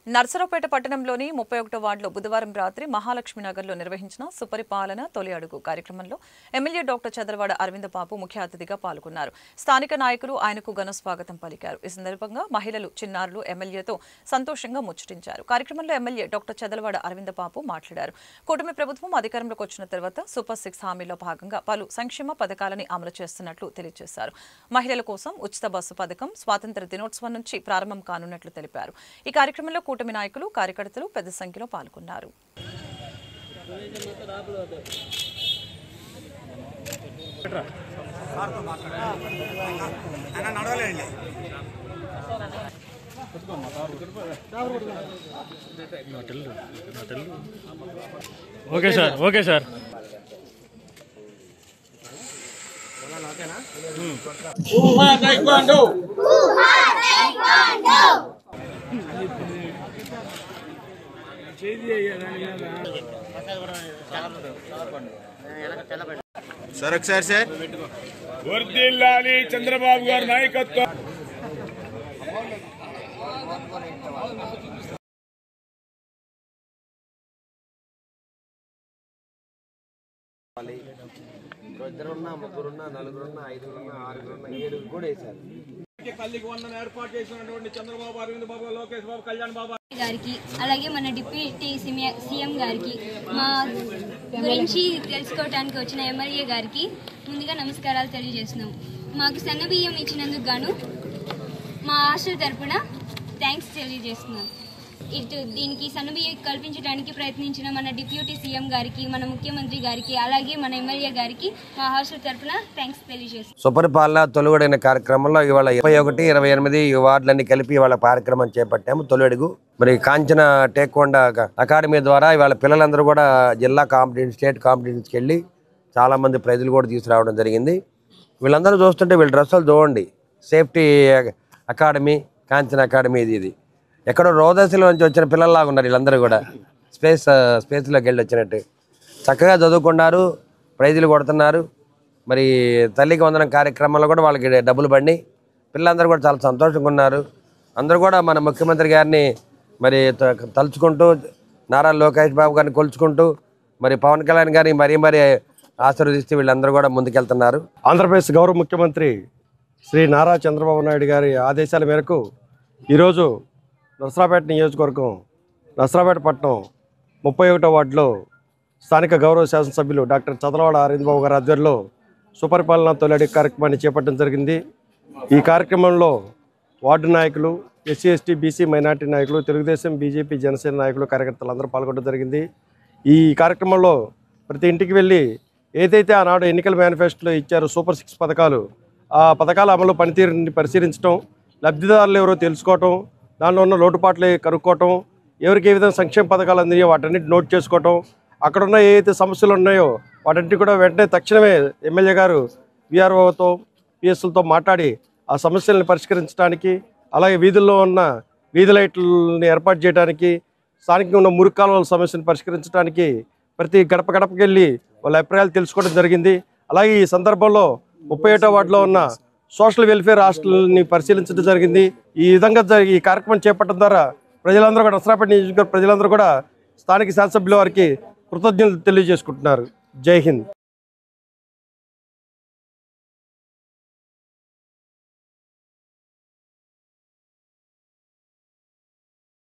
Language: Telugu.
నర్సరావుపేట పట్టణంలోని 31వ వార్డులో బుధవారం రాత్రి మహాలక్ష్మి నగర్లో నిర్వహించిన సుపరిపాలన తొలి అడుగు కార్యక్రమంలో ఎమ్మెల్యే డాక్టర్ చదలవాడ అరవింద బాబు ముఖ్య అతిథిగా పాల్గొన్నారు. స్థానిక నాయకులు ఆయనకు ఘన స్వాగతం పలికారు. ఈ సందర్భంగా మహిళలు, చిన్నారులు ఎమ్మెల్యేతో సంతోషంగా ముచ్చటించారు. కార్యక్రమంలో ఎమ్మెల్యే డాక్టర్ చదలవాడ అరవింద బాబు మాట్లాడారు. కూటమి ప్రభుత్వం అధికారంలోకి వచ్చిన తర్వాత సూపర్ 6 హామీలో భాగంగా పలు సంక్షేమ పథకాలను అమలు చేస్తున్నట్లు తెలియజేశారు. మహిళల కోసం ఉచిత బస్సు పథకం స్వాతంత్ర దినోత్సవం నుంచి ప్రారంభం కానున్నట్లు తెలిపారు. ఈ కార్యక్రమంలో కూటమి నాయకులు, కార్యకర్తలు పెద్ద సంఖ్యలో పాల్గొన్నారు. Okay sir, okay sir. Sir ఒకసారి సార్ వర్ధిల్లాలి చంద్రబాబు గారి నాయకత్వం. ఇద్దరున్నా, ముగ్గురున్నా, నలుగురున్నా, ఐదుగురున్నా, ఆరుగురున్నా, ఏడుగురు కూడా వేశారు. తల్లికి వందన ఏర్పాటు చేసినటువంటి చంద్రబాబు, అరవింద్ బాబు, లోకేష్ బాబు, కళ్యాణ్ బాబు గారికి, అలాగే మన డిప్యూటీ సీఎం గారికి, మా గురించి తెలుసుకోవడానికి వచ్చిన ఎమ్మెల్యే గారికి ముందుగా నమస్కారాలు తెలియజేస్తున్నాం. మాకు సన్న బియ్యం ఇచ్చినందుకు గాను మా హాస్టల్ తరఫున థ్యాంక్స్ తెలియజేస్తున్నాం. దీనికి సన్నబియ్యం కల్పించడానికి ప్రయత్నించిన మన డిప్యూటీ సీఎం గారికి, మన ముఖ్యమంత్రి గారికి, అలాగే మన ఎమ్మెల్యే గారికి మా హాస్టల్ తరఫున థ్యాంక్స్ తెలియజేస్తున్నాం. సుపరిపాలన తొలిగొడైన కార్యక్రమంలో ఇవాళ 21, 28 వార్డులన్నీ కలిపి ఇవాళ కార్యక్రమం చేపట్టాము. తొలి అడుగు మరి కాంచన టేక్వాండో అకాడమీ ద్వారా ఇవాళ పిల్లలందరూ కూడా జిల్లా కాంపిటీషన్, స్టేట్ కాంపిటీషన్స్కి వెళ్ళి చాలామంది ప్రైజులు కూడా తీసుకురావడం జరిగింది. వీళ్ళందరూ చూస్తుంటే వీళ్ళ డ్రెస్సులు చూడండి, సేఫ్టీ కాంచన అకాడమీ ఇది ఎక్కడో రోదశలో నుంచి వచ్చిన పిల్లల్లాగా ఉన్నారు. వీళ్ళందరూ కూడా స్పేస్లోకి వెళ్ళి వచ్చినట్టు చక్కగా చదువుకున్నారు, ప్రైజులు కొడుతున్నారు. మరి తల్లికి వందనం కార్యక్రమంలో కూడా వాళ్ళకి డబ్బులు పడి పిల్లలందరూ కూడా చాలా సంతోషంగా ఉన్నారు. అందరూ కూడా మన ముఖ్యమంత్రి గారిని మరి తలుచుకుంటూ, నారా లోకేష్ బాబు గారిని కొలుచుకుంటూ, మరి పవన్ కళ్యాణ్ గారిని మరీ ఆశీర్వదిస్తూ వీళ్ళందరూ కూడా ముందుకెళ్తున్నారు. ఆంధ్రప్రదేశ్ గౌరవ ముఖ్యమంత్రి శ్రీ నారా చంద్రబాబు నాయుడు గారి ఆదేశాల మేరకు ఈరోజు నర్సరావుపేట నియోజకవర్గం, నర్సరావుపేట పట్టణం 31వ వార్డులో స్థానిక గౌరవ శాసనసభ్యులు డాక్టర్ చదలవాడ అరవింద్ బాబు గారి ఆధ్వర్యంలో సుపరిపాలన తొలి అడుగు కార్యక్రమాన్ని చేపట్టడం జరిగింది. ఈ కార్యక్రమంలో వార్డు నాయకులు, ఎస్సీ, ఎస్టీ, బీసీ, మైనార్టీ నాయకులు, తెలుగుదేశం, బీజేపీ, జనసేన నాయకులు, కార్యకర్తలు అందరూ పాల్గొనడం జరిగింది. ఈ కార్యక్రమంలో ప్రతి ఇంటికి వెళ్ళి ఏదైతే ఆనాడు ఎన్నికల మేనిఫెస్టోలో ఇచ్చారో సూపర్ 6 పథకాలు, ఆ పథకాల అమలు పనితీరుని పరిశీలించడం, లబ్ధిదారులు ఎవరో తెలుసుకోవటం, దానిలో ఉన్న లోటుపాట్లు కనుక్కోవటం, ఎవరికి ఏ విధంగా సంక్షేమ పథకాలు అందినాయో వాటన్నిటి నోట్ చేసుకోవటం, అక్కడున్న ఏదైతే సమస్యలు ఉన్నాయో వాటన్నిటి కూడా వెంటనే తక్షణమే ఎమ్మెల్యే గారు వీఆర్ఓతో, పిఎస్లతో మాట్లాడి ఆ సమస్యలను పరిష్కరించడానికి, అలాగే వీధుల్లో ఉన్న వీధి లైట్లని ఏర్పాటు చేయడానికి, స్థానికంగా ఉన్న మురికి కాలువల సమస్యను పరిష్కరించడానికి ప్రతి గడప గడపకి వెళ్ళి వాళ్ళ అభిప్రాయాలు తెలుసుకోవడం జరిగింది. అలాగే ఈ సందర్భంలో 31వ వార్డులో ఉన్న సోషల్ వెల్ఫేర్ హాస్టల్ని పరిశీలించడం జరిగింది. ఈ విధంగా ఈ కార్యక్రమం చేపట్టడం ద్వారా ప్రజలందరూ కూడా, నర్సరావుపేట నియోజకవర్గ ప్రజలందరూ కూడా స్థానిక శాసనసభ్యుల వారికి కృతజ్ఞతలు తెలియజేసుకుంటున్నారు. జై హింద్.